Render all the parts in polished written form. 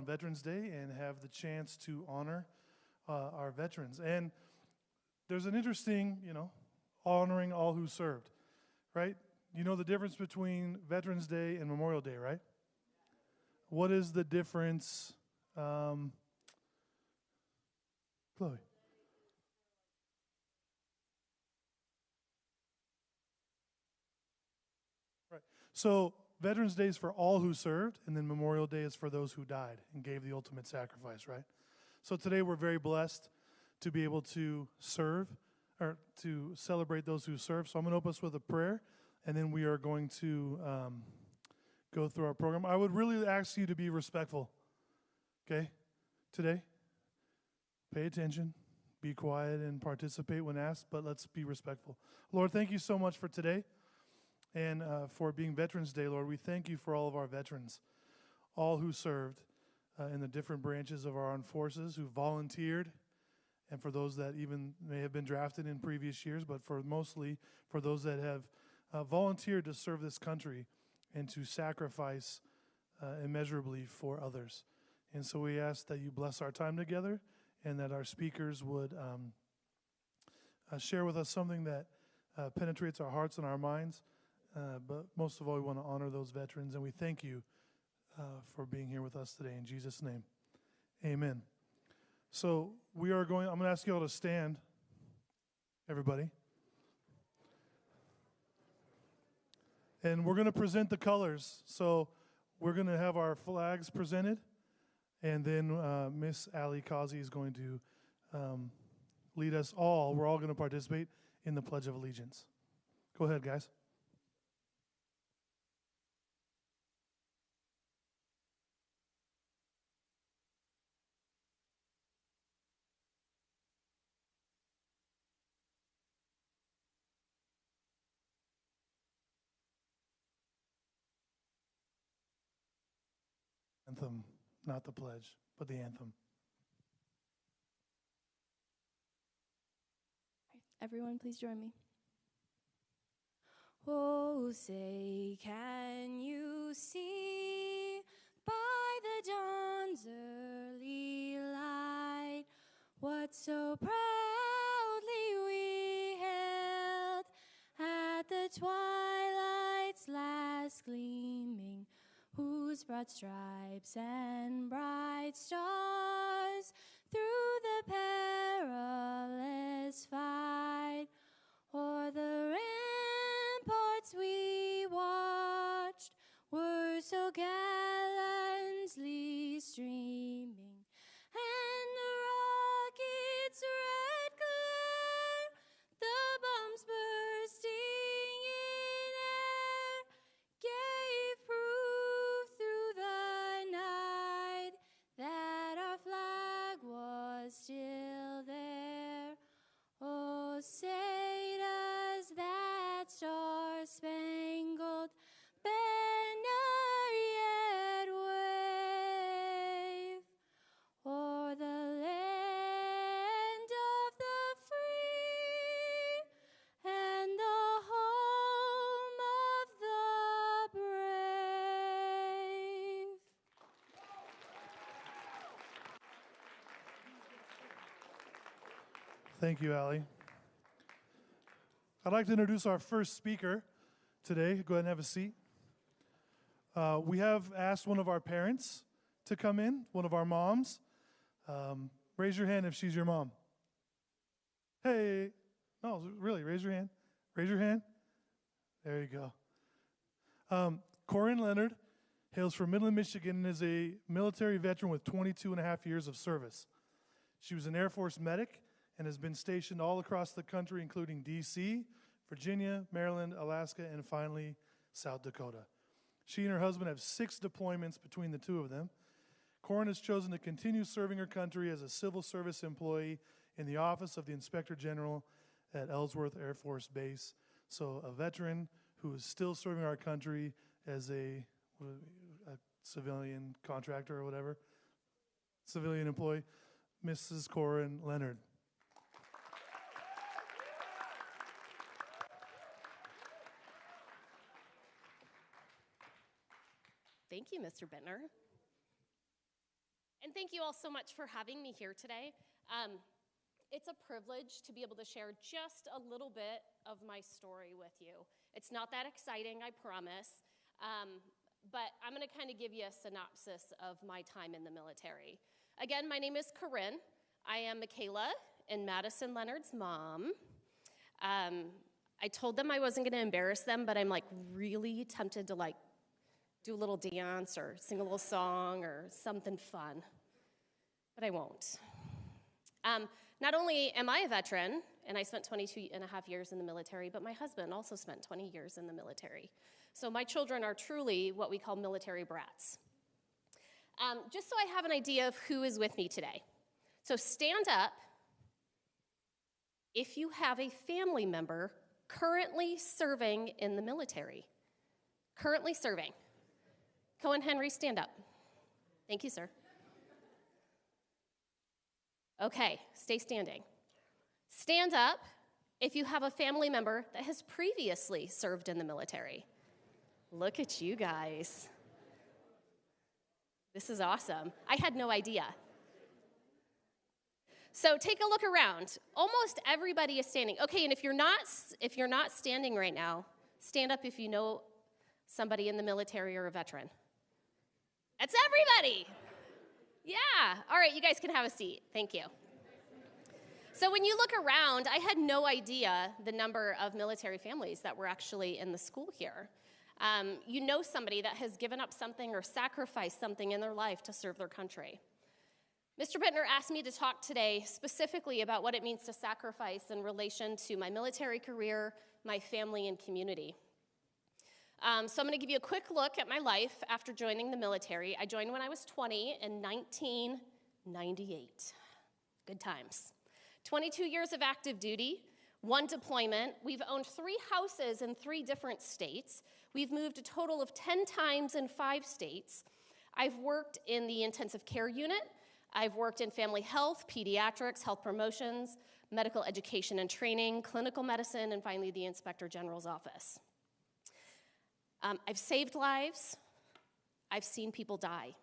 on Veterans Day and have the chance to honor our veterans. And there's an interesting, honoring all who served, right? You know the difference between Veterans Day and Memorial Day, right? What is the difference, Chloe? Right. So Veterans Day is for all who served, and then Memorial Day is for those who died and gave the ultimate sacrifice, right? So today we're very blessed to be able to serve, or to celebrate those who serve. So I'm going to open us with a prayer, and then we are going to go through our program. I would really ask you to be respectful, okay, today. Pay attention, be quiet, and participate when asked, but let's be respectful. Lord, thank you so much for today and for being Veterans Day, Lord. We thank you for all of our veterans, all who served in the different branches of our armed forces, who volunteered, and for those that even may have been drafted in previous years, but mostly for those that have volunteered to serve this country and to sacrifice immeasurably for others. And so we ask that you bless our time together and that our speakers would share with us something that penetrates our hearts and our minds. But most of all, we want to honor those veterans, and we thank you for being here with us today. In Jesus' name, amen. So I'm going to ask you all to stand, everybody. And we're going to present the colors. So we're going to have our flags presented, and then Miss Ali Kazi is going to lead us all. We're all going to participate in the Pledge of Allegiance. Go ahead, guys. Anthem, not the pledge, but the anthem. Everyone, please join me. Oh, say, can you see by the dawn's early light what so proudly we hailed at the twilight's last gleaming, whose broad stripes and bright stars through the perilous fight o'er the ramparts we watched were so gallantly streaming, and the rocket's red glare, the bombs bursting in air, gave proof through the night that our flag was still there. Oh, say does that star-spangled banner yet wave o'er the land of the free and the home of the brave? Thank you, Ali. I'd like to introduce our first speaker today. Go ahead and have a seat. We have asked one of our parents to come in, one of our moms. Raise your hand if she's your mom. Hey. No, really, raise your hand. Raise your hand. There you go. Corinne Leonard hails from Midland, Michigan, and is a military veteran with 22 and a half years of service. She was an Air Force medic and has been stationed all across the country, including D.C., Virginia, Maryland, Alaska, and finally, South Dakota. She and her husband have 6 deployments between the two of them. Corinne has chosen to continue serving her country as a civil service employee in the Office of the Inspector General at Ellsworth Air Force Base. So a veteran who is still serving our country as a civilian contractor or whatever, civilian employee, Mrs. Corinne Leonard. Thank you, Mr. Bittner. And thank you all so much for having me here today. It's a privilege to be able to share just a little bit of my story with you. It's not that exciting, I promise, but I'm going to kind of give you a synopsis of my time in the military. Again, my name is Corinne. I am Michaela and Madison Leonard's mom. I told them I wasn't going to embarrass them, but I'm like really tempted to like do a little dance or sing a little song or something fun, but I won't. Not only am I a veteran, and I spent 22 and a half years in the military, but my husband also spent 20 years in the military. So my children are truly what we call military brats. Just so I have an idea of who is with me today. So stand up if you have a family member currently serving in the military. Currently serving. Cohen Henry, stand up. Thank you, sir. Okay, stay standing. Stand up if you have a family member that has previously served in the military. Look at you guys. This is awesome. I had no idea. So take a look around. Almost everybody is standing. Okay, and if you're not standing right now, stand up if you know somebody in the military or a veteran. That's everybody. Yeah. All right, you guys can have a seat. Thank you. So when you look around, I had no idea the number of military families that were actually in the school here. You know somebody that has given up something or sacrificed something in their life to serve their country. Mr. Bittner asked me to talk today specifically about what it means to sacrifice in relation to my military career, my family, and community. So I'm going to give you a quick look at my life after joining the military. I joined when I was 20 in 1998. Good times. 22 years of active duty, 1 deployment. We've owned 3 houses in 3 different states. We've moved a total of 10 times in 5 states. I've worked in the intensive care unit. I've worked in family health, pediatrics, health promotions, medical education and training, clinical medicine, and finally the Inspector General's office. I've saved lives. I've seen people die.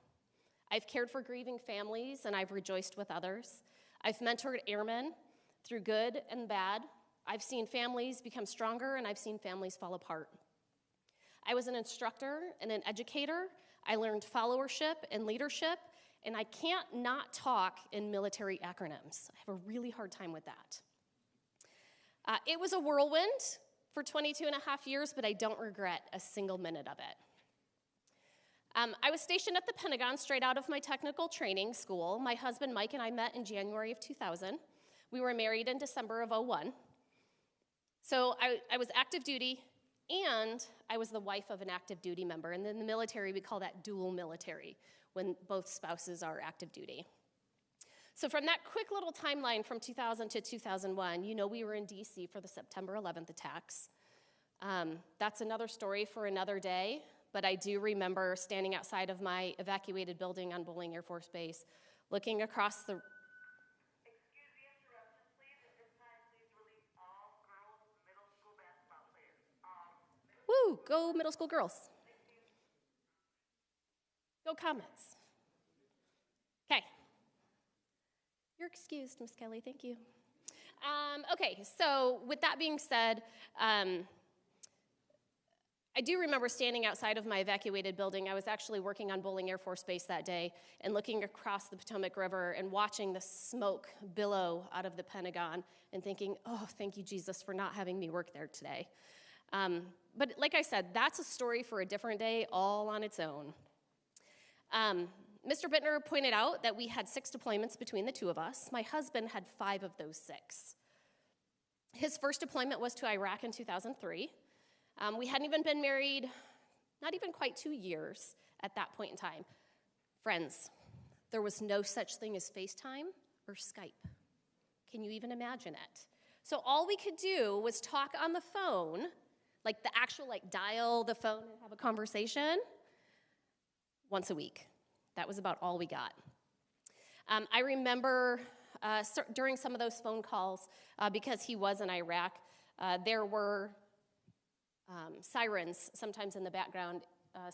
I've cared for grieving families, and I've rejoiced with others. I've mentored airmen through good and bad. I've seen families become stronger, and I've seen families fall apart. I was an instructor and an educator. I learned followership and leadership, and I can't not talk in military acronyms. I have a really hard time with that. It was a whirlwind for 22 and a half years, but I don't regret a single minute of it. I was stationed at the Pentagon straight out of my technical training school. My husband, Mike, and I met in January of 2000. We were married in December of 01. So I was active duty, and I was the wife of an active duty member. And in the military, we call that dual military, when both spouses are active duty. So from that quick little timeline from 2000 to 2001, you know we were in D.C. for the September 11th attacks. That's another story for another day, but I do remember standing outside of my evacuated building on Bolling Air Force Base, looking across the... Excuse the interruption, please. At this time, please release all girls' middle school basketball players. Woo, go middle school girls. Go Comets. Okay. You're excused, Miss Kelly, thank you. Okay, so with that being said, I do remember standing outside of my evacuated building. I was actually working on Bolling Air Force Base that day and looking across the Potomac River and watching the smoke billow out of the Pentagon and thinking, oh, thank you, Jesus, for not having me work there today. But like I said, that's a story for a different day all on its own. Mr. Bittner pointed out that we had 6 deployments between the 2 of us. My husband had 5 of those 6. His first deployment was to Iraq in 2003. We hadn't even been married, not even quite 2 years at that point in time. Friends, there was no such thing as FaceTime or Skype. Can you even imagine it? So all we could do was talk on the phone, like the actual dial the phone and have a conversation once a week. That was about all we got. I remember during some of those phone calls, because he was in Iraq, there were sirens sometimes in the background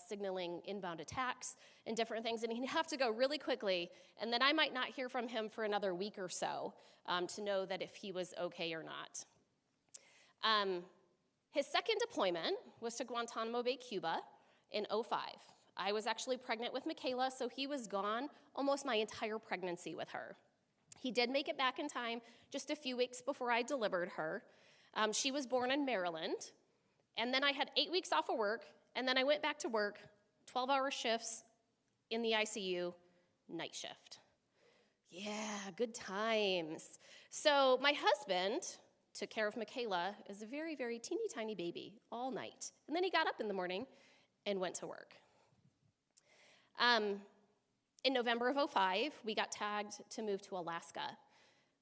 signaling inbound attacks and different things, and he'd have to go really quickly, and then I might not hear from him for another week or so to know that if he was okay or not. His second deployment was to Guantanamo Bay, Cuba in '05. I was actually pregnant with Michaela, so he was gone almost my entire pregnancy with her. He did make it back in time just a few weeks before I delivered her. She was born in Maryland, and then I had 8 weeks off of work, and then I went back to work, 12-hour shifts in the ICU, night shift. Yeah, good times. So my husband took care of Michaela as a very, very teeny tiny baby all night. And then he got up in the morning and went to work. In November of '05, we got tagged to move to Alaska.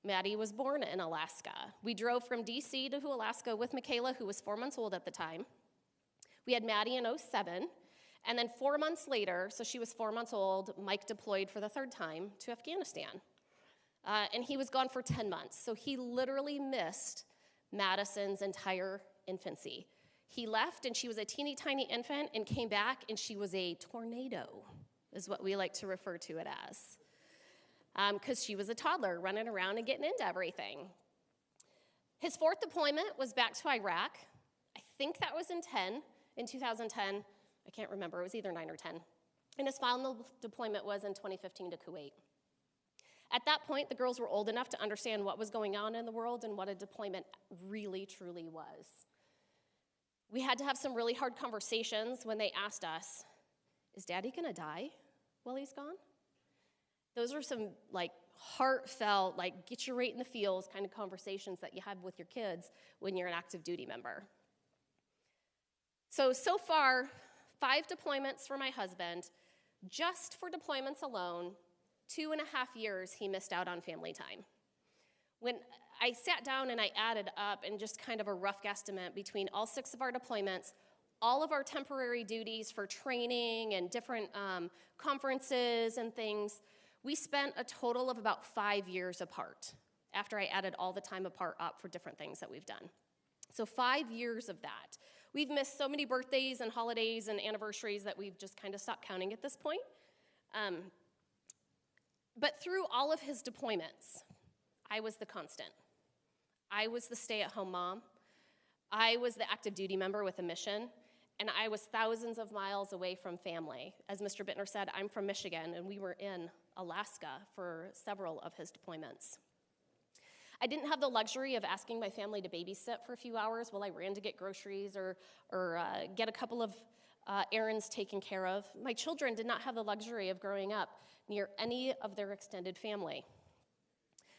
Maddie was born in Alaska. We drove from DC to Alaska with Michaela, who was 4 months old at the time. We had Maddie in '07, and then 4 months later, so she was 4 months old, Mike deployed for the third time to Afghanistan. And he was gone for 10 months, so he literally missed Madison's entire infancy. He left, and she was a teeny tiny infant, and came back, and she was a tornado, is what we like to refer to it as. Because she was a toddler running around and getting into everything. His fourth deployment was back to Iraq. I think that was in 2010. I can't remember, it was either 9 or 10. And his final deployment was in 2015 to Kuwait. At that point, the girls were old enough to understand what was going on in the world and what a deployment really, truly was. We had to have some really hard conversations when they asked us, is Daddy gonna die while he's gone? Those are some heartfelt, get you right in the feels kind of conversations that you have with your kids when you're an active duty member. So far, 5 deployments for my husband. Just for deployments alone, 2.5 years he missed out on family time. When I sat down and I added up and just kind of a rough guesstimate between all 6 of our deployments, all of our temporary duties for training and different conferences and things, we spent a total of about 5 years apart after I added all the time apart up for different things that we've done. So 5 years of that. We've missed so many birthdays and holidays and anniversaries that we've just kind of stopped counting at this point. But through all of his deployments, I was the constant. I was the stay-at-home mom. I was the active duty member with a mission, and I was thousands of miles away from family. As Mr. Bittner said, I'm from Michigan, and we were in Alaska for several of his deployments. I didn't have the luxury of asking my family to babysit for a few hours while I ran to get groceries or get a couple of errands taken care of. My children did not have the luxury of growing up near any of their extended family.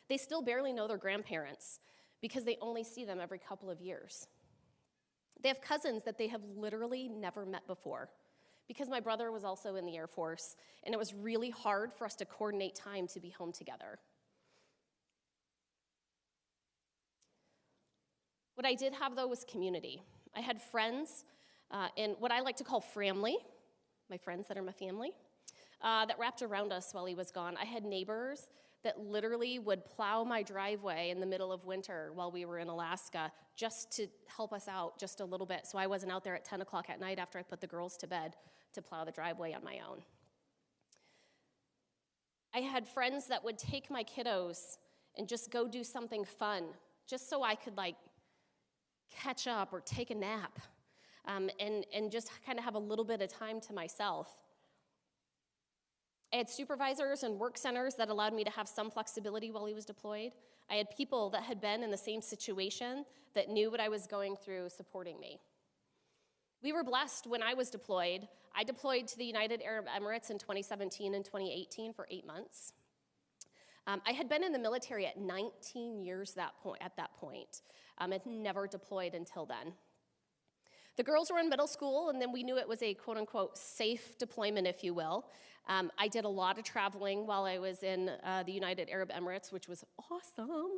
They still barely know their grandparents because they only see them every couple of years. They have cousins that they have literally never met before because my brother was also in the Air Force, and it was really hard for us to coordinate time to be home together. What I did have, though, was community. I had friends in what I like to call framly, my friends that are my family, that wrapped around us while he was gone. I had neighbors that literally would plow my driveway in the middle of winter while we were in Alaska just to help us out just a little bit so I wasn't out there at 10 o'clock at night after I put the girls to bed to plow the driveway on my own. I had friends that would take my kiddos and just go do something fun just so I could catch up or take a nap and just kind of have a little bit of time to myself. I had supervisors and work centers that allowed me to have some flexibility while he was deployed. I had people that had been in the same situation that knew what I was going through supporting me. We were blessed when I was deployed. I deployed to the United Arab Emirates in 2017 and 2018 for 8 months. I had been in the military at 19 years at that point. Had never deployed until then. The girls were in middle school, and then we knew it was a quote-unquote safe deployment, if you will. I did a lot of traveling while I was in the United Arab Emirates, which was awesome.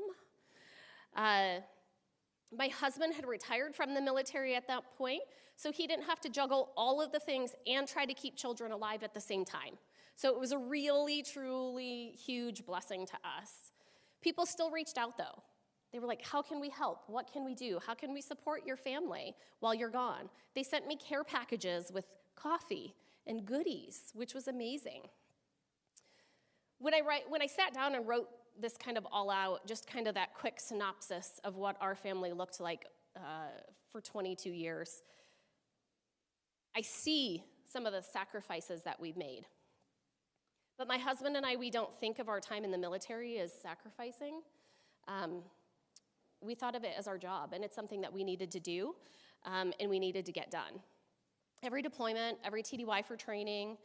My husband had retired from the military at that point, so he didn't have to juggle all of the things and try to keep children alive at the same time. So it was a really, truly huge blessing to us. People still reached out, though. They were like, how can we help? What can we do? How can we support your family while you're gone? They sent me care packages with coffee, and goodies, which was amazing. When I sat down and wrote this kind of all out, just kind of that quick synopsis of what our family looked like for 22 years, I see some of the sacrifices that we've made. But my husband and I, we don't think of our time in the military as sacrificing. We thought of it as our job, and it's something that we needed to do, and we needed to get done. Every deployment, every TDY for training,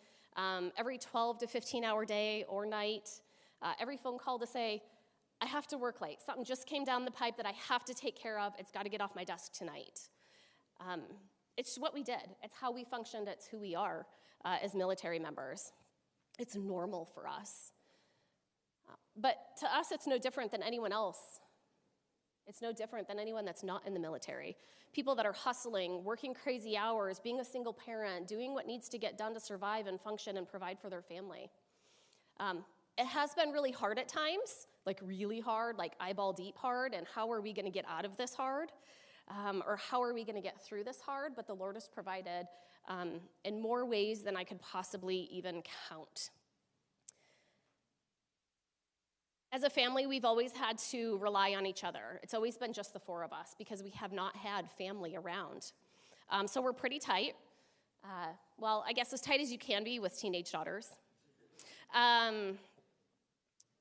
every 12 to 15-hour day or night, every phone call to say, I have to work late. Something just came down the pipe that I have to take care of. It's got to get off my desk tonight. It's just what we did. It's how we functioned. It's who we are as military members. It's normal for us. But to us, it's no different than anyone else. It's no different than anyone that's not in the military. People that are hustling, working crazy hours, being a single parent, doing what needs to get done to survive and function and provide for their family. It has been really hard at times, like really hard, like eyeball deep hard, and how are we going to get out of this hard? Or how are we going to get through this hard? But the Lord has provided in more ways than I could possibly even count. As a family, we've always had to rely on each other. It's always been just the four of us because we have not had family around. So we're pretty tight. Well, I guess as tight as you can be with teenage daughters.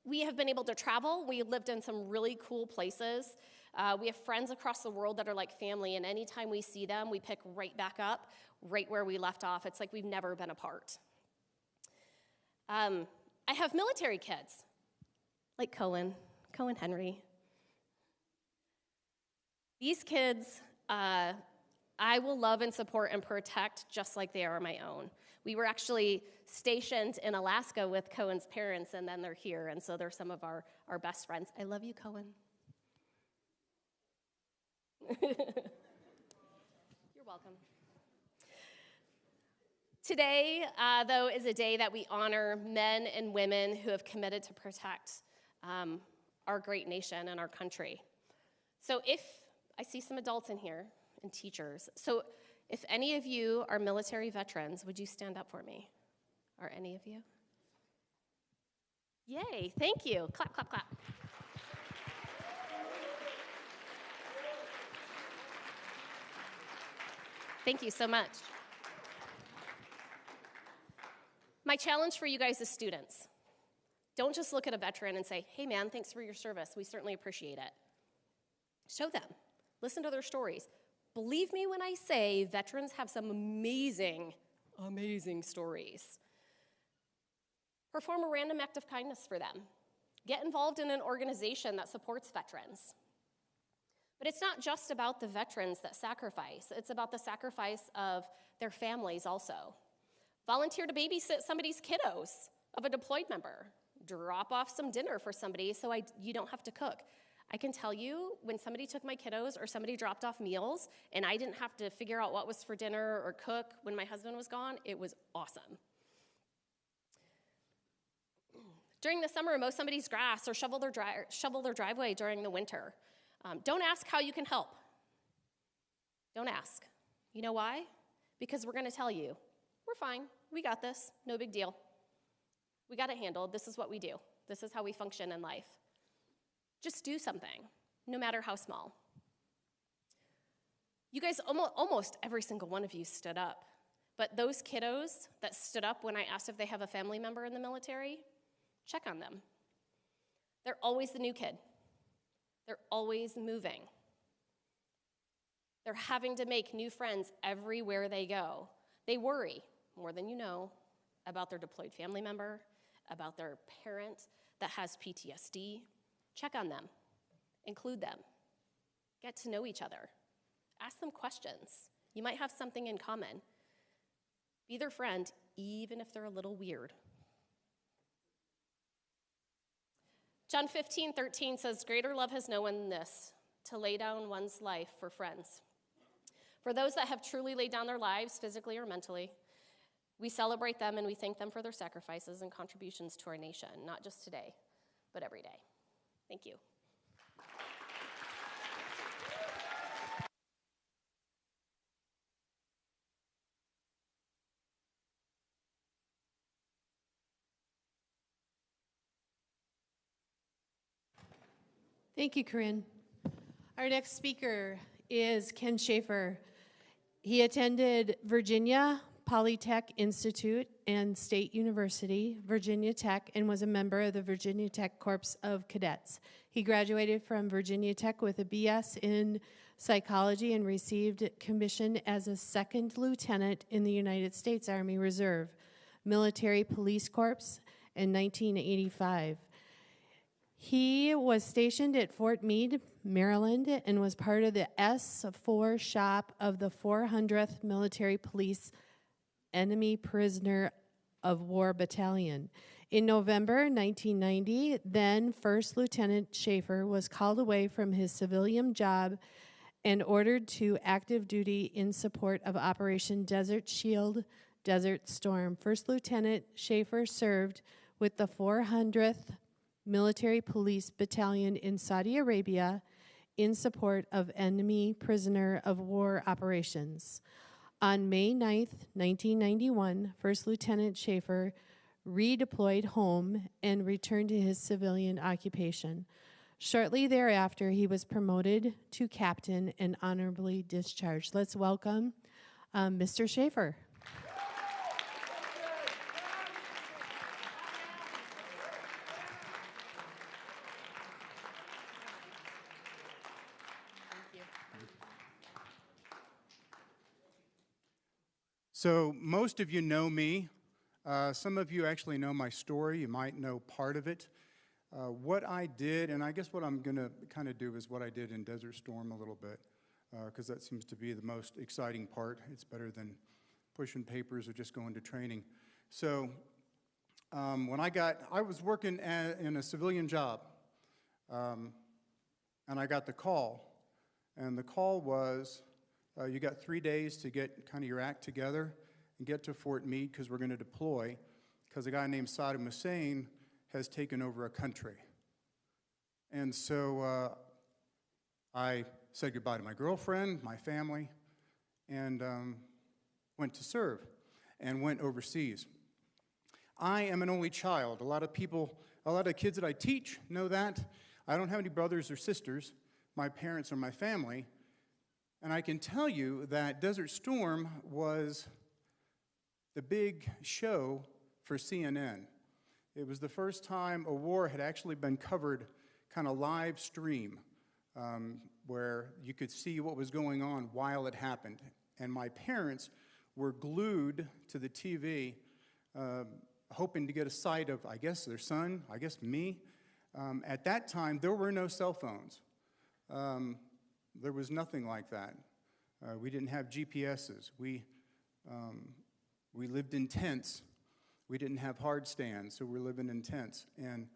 We have been able to travel. We lived in some really cool places. We have friends across the world that are like family, and anytime we see them, we pick right back up, right where we left off. It's like we've never been apart. I have military kids, like Cohen Henry. These kids, I will love and support and protect just like they are my own. We were actually stationed in Alaska with Cohen's parents, and then they're here, and so they're some of our best friends. I love you, Cohen. You're welcome. Today, though, is a day that we honor men and women who have committed to protect our great nation and our country. So I see some adults in here and teachers. So if any of you are military veterans, would you stand up for me? Are any of you? Yay, thank you. Clap, clap, clap. Thank you so much. My challenge for you guys as students, don't just look at a veteran and say, hey man, thanks for your service. We certainly appreciate it. Show them. Listen to their stories. Believe me when I say veterans have some amazing, amazing stories. Perform a random act of kindness for them. Get involved in an organization that supports veterans. But it's not just about the veterans that sacrifice. It's about the sacrifice of their families also. Volunteer to babysit somebody's kiddos of a deployed member. Drop off some dinner for somebody so you don't have to cook. I can tell you, when somebody took my kiddos or somebody dropped off meals and I didn't have to figure out what was for dinner or cook when my husband was gone, it was awesome. During the summer, mow somebody's grass or shovel their driveway during the winter. Don't ask how you can help. Don't ask. You know why? Because we're going to tell you, we're fine. We got this. No big deal. We got it handled. This is what we do. This is how we function in life. Just do something, no matter how small. You guys, almost every single one of you stood up. But those kiddos that stood up when I asked if they have a family member in the military, check on them. They're always the new kid. They're always moving. They're having to make new friends everywhere they go. They worry, more than you know, about their deployed family member, about their parent that has PTSD. Check on them. Include them. Get to know each other. Ask them questions. You might have something in common. Be their friend, even if they're a little weird. John 15:13 says, greater love has no one than this, to lay down one's life for friends. For those that have truly laid down their lives, physically or mentally, we celebrate them and we thank them for their sacrifices and contributions to our nation, not just today, but every day. Thank you. Thank you, Corinne. Our next speaker is Ken Schaefer. He attended Virginia Polytech Institute and State University, Virginia Tech, and was a member of the Virginia Tech Corps of Cadets. He graduated from Virginia Tech with a BS in psychology and received commission as a second lieutenant in the United States Army Reserve Military Police Corps in 1985. He was stationed at Fort Meade, Maryland, and was part of the S4 shop of the 400th Military Police Enemy Prisoner of War Battalion. In November 1990, then First Lieutenant Schaefer was called away from his civilian job and ordered to active duty in support of Operation Desert Shield, Desert Storm. First Lieutenant Schaefer served with the 400th Military Police Battalion in Saudi Arabia in support of enemy prisoner of war operations. On May 9th, 1991, First Lieutenant Schaefer redeployed home and returned to his civilian occupation. Shortly thereafter, he was promoted to captain and honorably discharged. Let's welcome Mr. Schaefer. So most of you know me. Some of you actually know my story. You might know part of it. What I did, and I guess what I'm going to kind of do is what I did in Desert Storm a little bit, because that seems to be the most exciting part. It's better than pushing papers or just going to training. So I was working in a civilian job, and I got the call. And the call was, you got 3 days to get kind of your act together and get to Fort Meade because we're going to deploy, because a guy named Saddam Hussein has taken over a country. And so I said goodbye to my girlfriend, my family, and went to serve and went overseas. I am an only child. A lot of kids that I teach know that. I don't have any brothers or sisters. My parents are my family. And I can tell you that Desert Storm was the big show for CNN. It was the first time a war had actually been covered kind of live stream, where you could see what was going on while it happened. And my parents were glued to the TV, hoping to get a sight of, I guess, their son, I guess me. At that time, there were no cell phones. There was nothing like that. We didn't have GPSs. We lived in tents. We didn't have hard stands, so we're living in tents. And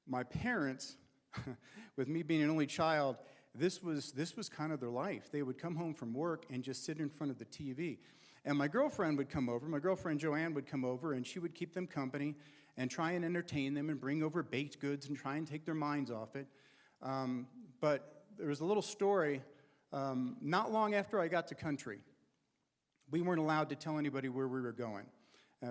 my parents, with me being an only child, this was kind of their life. They would come home from work and just sit in front of the TV. And my girlfriend would come over. My girlfriend Joanne would come over, and she would keep them company and try and entertain them and bring over baked goods and try and take their minds off it. But there was a little story, not long after I got to country. We weren't allowed to tell anybody where we were going.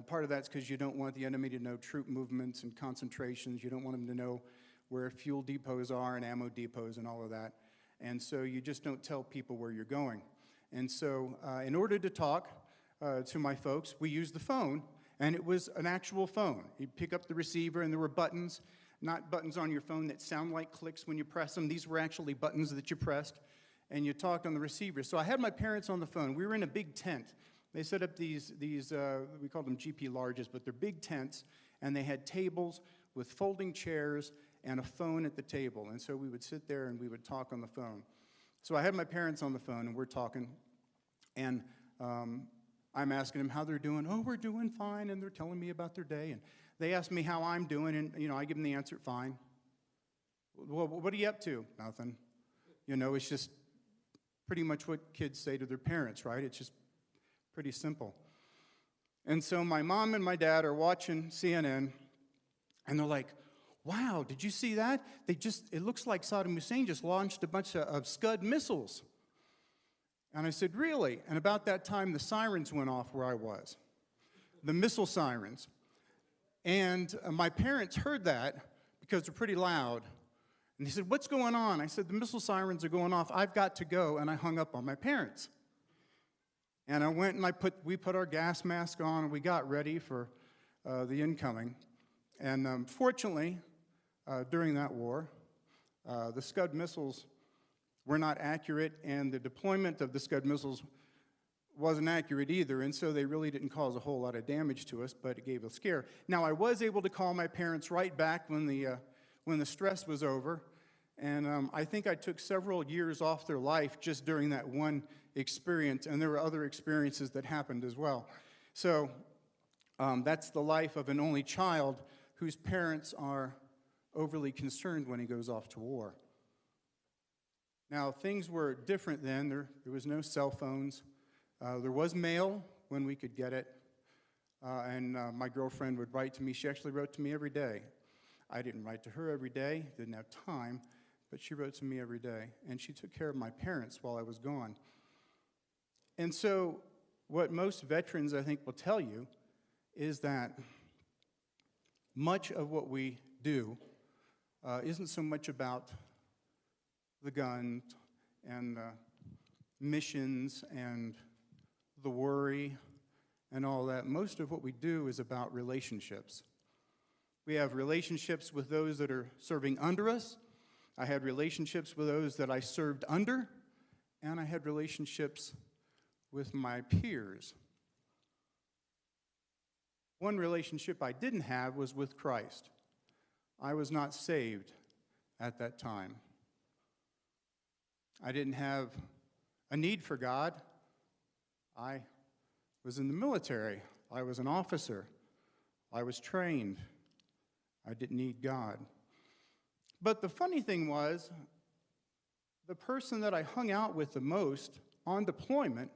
Part of that's because you don't want the enemy to know troop movements and concentrations. You don't want them to know where fuel depots are and ammo depots and all of that. And so you just don't tell people where you're going. And so in order to talk to my folks, we used the phone, and it was an actual phone. You'd pick up the receiver, and there were buttons, not buttons on your phone that sound like clicks when you press them. These were actually buttons that you pressed, and you talked on the receiver. So I had my parents on the phone. We were in a big tent. They set up these we called them GP larges, but they're big tents, and they had tables with folding chairs and a phone at the table. And so we would sit there and we would talk on the phone. So I had my parents on the phone, and we're talking, and I'm asking them how they're doing. Oh, we're doing fine, and they're telling me about their day. And they ask me how I'm doing, and, I give them the answer, fine. Well, what are you up to? Nothing. It's just pretty much what kids say to their parents, right? It's just pretty simple. And so my mom and my dad are watching CNN, and they're like, wow, did you see that? It looks like Saddam Hussein just launched a bunch of Scud missiles. And I said, really? And about that time, the sirens went off where I was, the missile sirens. And my parents heard that because they're pretty loud. And he said, "What's going on?" I said, "The missile sirens are going off. I've got to go." And I hung up on my parents. And I went and we put our gas mask on, and we got ready for the incoming. And fortunately, during that war, the Scud missiles were not accurate, and the deployment of the Scud missiles wasn't accurate either, and so they really didn't cause a whole lot of damage to us, but it gave a scare. Now, I was able to call my parents right back when the stress was over, and I think I took several years off their life just during that one experience, and there were other experiences that happened as well. So that's the life of an only child whose parents are overly concerned when he goes off to war. Now, things were different then. There was no cell phones. There was mail when we could get it, and my girlfriend would write to me. She actually wrote to me every day. I didn't write to her every day, didn't have time, but she wrote to me every day, and she took care of my parents while I was gone. And so what most veterans, I think, will tell you is that much of what we do isn't so much about the guns and missions and the worry and all that. Most of what we do is about relationships. We have relationships with those that are serving under us. I had relationships with those that I served under, and I had relationships with my peers. One relationship I didn't have was with Christ. I was not saved at that time. I didn't have a need for God. I was in the military. I was an officer. I was trained. I didn't need God. But the funny thing was, the person that I hung out with the most on deployment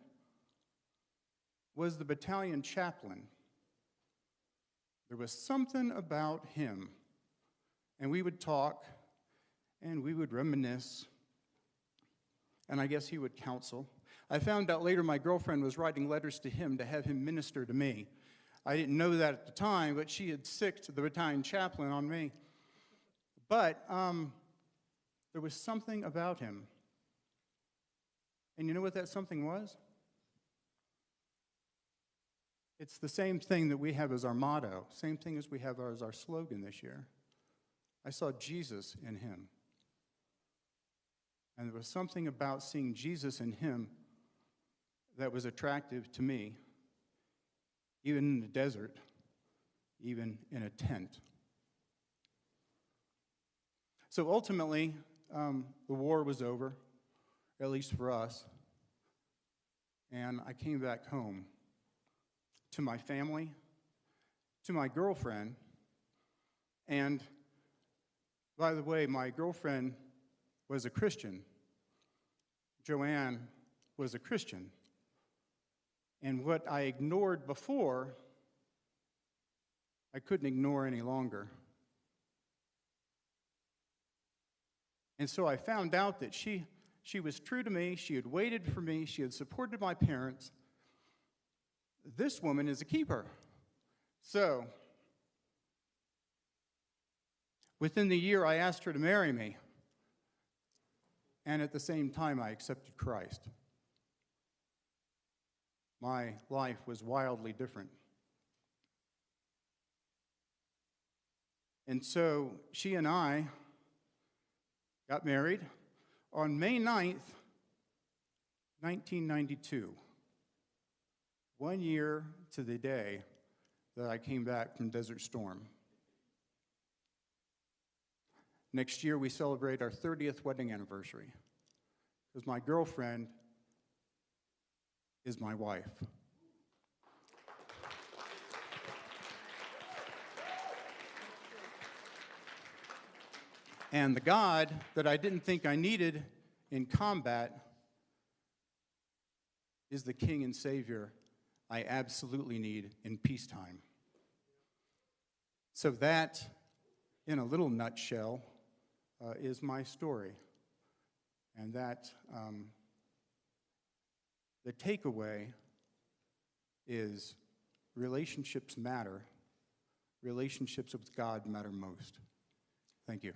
was the battalion chaplain. There was something about him. And we would talk, and we would reminisce, and I guess he would counsel. I found out later my girlfriend was writing letters to him to have him minister to me. I didn't know that at the time, but she had sicked the battalion chaplain on me. But there was something about him. And you know what that something was? It's the same thing that we have as our motto, same thing as we have as our slogan this year. I saw Jesus in him. And there was something about seeing Jesus in him that was attractive to me, even in the desert, even in a tent. So ultimately, the war was over, at least for us, and I came back home to my family, to my girlfriend, and by the way, my girlfriend was a Christian. Joanne was a Christian. And what I ignored before, I couldn't ignore any longer. And so I found out that she was true to me. She had waited for me. She had supported my parents. This woman is a keeper. So within the year, I asked her to marry me. And at the same time, I accepted Christ. My life was wildly different. And so she and I got married on May 9th, 1992. 1 year to the day that I came back from Desert Storm. Next year, we celebrate our 30th wedding anniversary, because my girlfriend is my wife. And the God that I didn't think I needed in combat is the King and Savior I absolutely need in peacetime. So that, in a little nutshell, is my story. And that the takeaway is relationships matter. Relationships with God matter most. Thank you.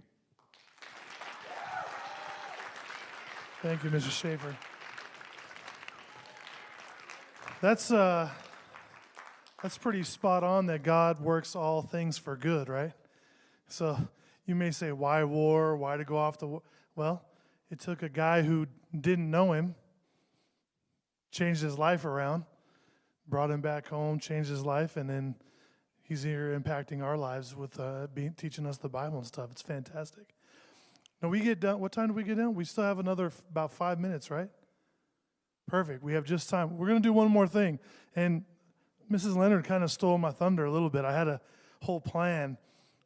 Thank you, Mrs. Schaefer. That's pretty spot on that God works all things for good, right? So you may say, why war? Why to go off the war? Well, it took a guy who didn't know him, changed his life around, brought him back home, changed his life, and then he's here impacting our lives with teaching us the Bible and stuff. It's fantastic. Now we get done. What time do we get done? We still have another about 5 minutes, right? Perfect. We have just time. We're going to do one more thing. And Mrs. Leonard kind of stole my thunder a little bit. I had a whole plan,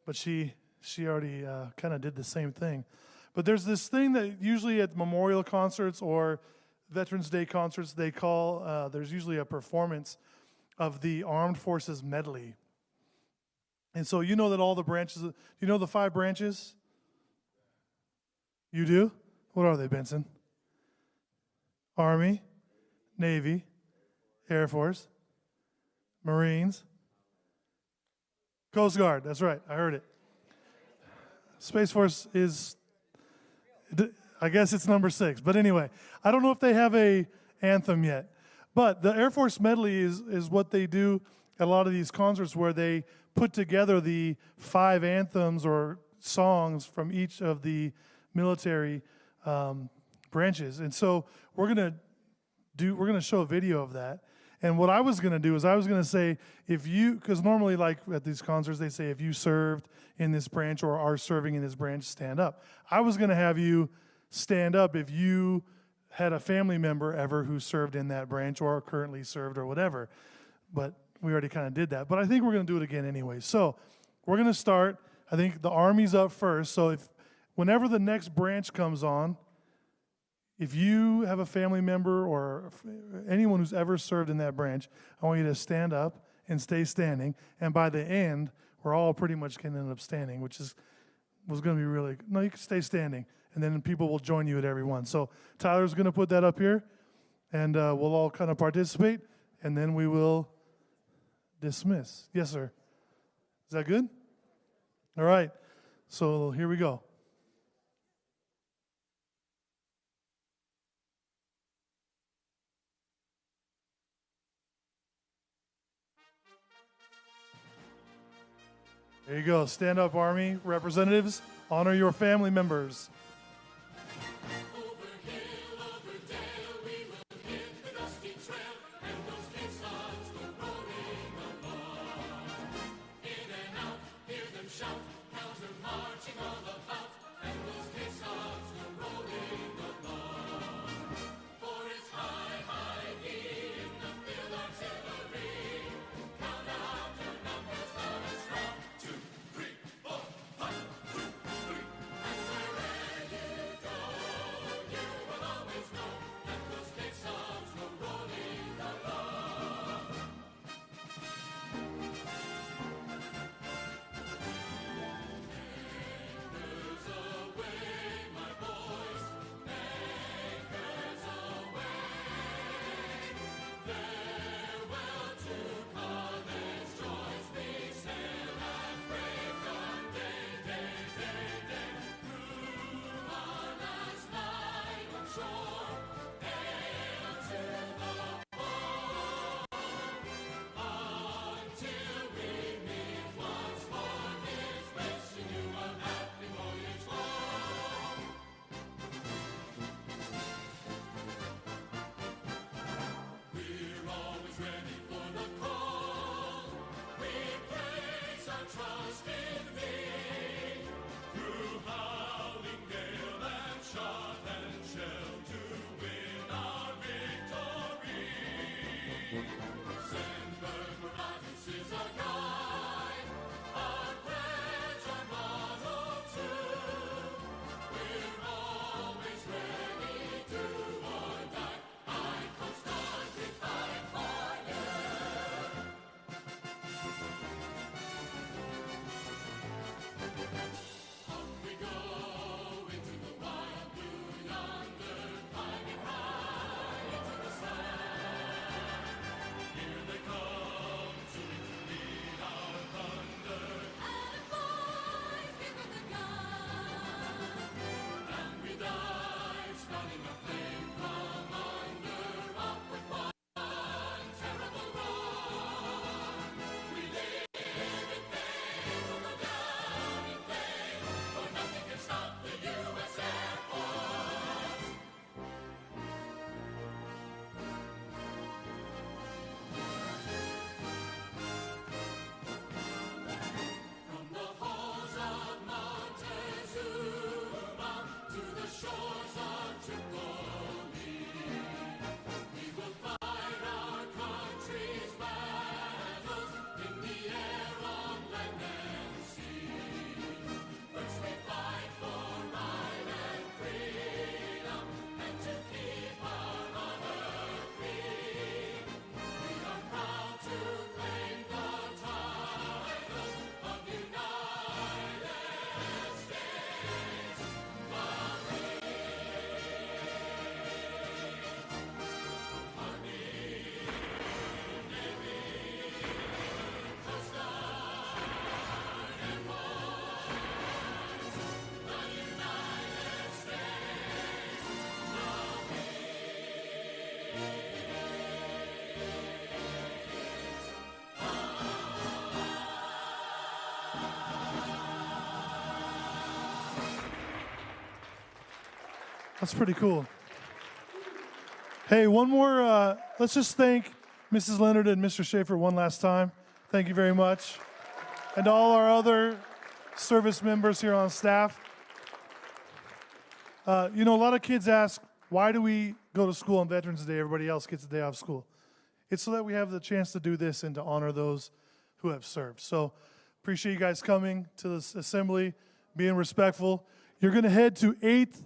but she already kind of did the same thing. But there's this thing that usually at memorial concerts or Veterans Day concerts, they call, there's usually a performance of the Armed Forces Medley. And so you know that all the branches, you know the 5 branches? You do? What are they, Benson? Army, Navy, Air Force, Marines, Coast Guard. That's right. I heard it. Space Force is, I guess it's number 6. But anyway, I don't know if they have a anthem yet. But the Air Force Medley is what they do at a lot of these concerts where they put together the 5 anthems or songs from each of the military branches. And so we're going to show a video of that. And what I was going to do is I was going to say, because normally like at these concerts, they say, if you served in this branch or are serving in this branch, stand up. I was going to have you stand up if you had a family member ever who served in that branch or currently served or whatever. But we already kind of did that. But I think we're going to do it again anyway. So we're going to start. I think the Army's up first. So whenever the next branch comes on, if you have a family member or anyone who's ever served in that branch, I want you to stand up and stay standing. And by the end, we're all pretty much going to end up standing, which was going to be really, no, you can stay standing. And then people will join you at every one. So Tyler's going to put that up here, and we'll all kind of participate, and then we will dismiss. Yes, sir. Is that good? All right. So here we go. There you go. Stand up, Army representatives. Honor your family members. That's pretty cool. Hey, one more, let's just thank Mrs. Leonard and Mr. Schaefer one last time. Thank you very much. And all our other service members here on staff. A lot of kids ask, why do we go to school on Veterans Day? Everybody else gets a day off school. It's so that we have the chance to do this and to honor those who have served. So appreciate you guys coming to this assembly, being respectful. You're going to head to 8th